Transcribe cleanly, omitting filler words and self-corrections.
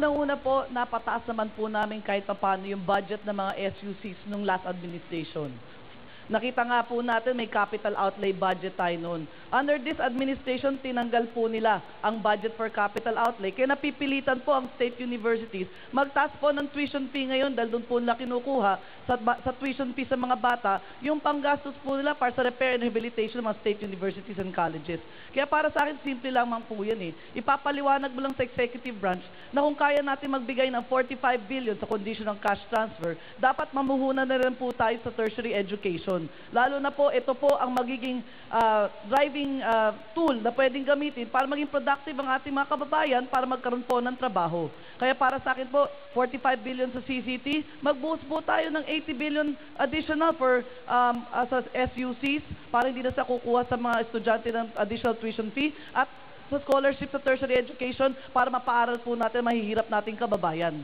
Unang-una po, napataas naman po namin kahit paano yung budget ng mga SUCs nung last administration. Nakita nga po natin may capital outlay budget tayo noon. Under this administration, tinanggal po nila ang budget for capital outlay. Kaya napipilitan po ang state universities magtaas po ng tuition fee ngayon dahil doon po nila kinukuha sa tuition fee sa mga bata yung panggastos po nila para sa repair and rehabilitation ng mga state universities and colleges. Kaya para sa akin, simple lamang po yan eh. Ipapaliwanag mo lang sa executive branch na kung kaya natin magbigay ng 45 billion sa conditional cash transfer, dapat mamuhunan na rin po tayo sa tertiary education. Lalo na po, ito po ang magiging driving tool na pwedeng gamitin para maging productive ang ating mga kababayan para magkaroon po ng trabaho. Kaya para sa akin po, 45 billion sa CCT, magbuhos po tayo ng 80 billion additional for sa SUCs para hindi na sa kukuha sa mga estudyante ng additional tuition fee at sa scholarship sa tertiary education para mapaaral po natin mahihirap nating kababayan.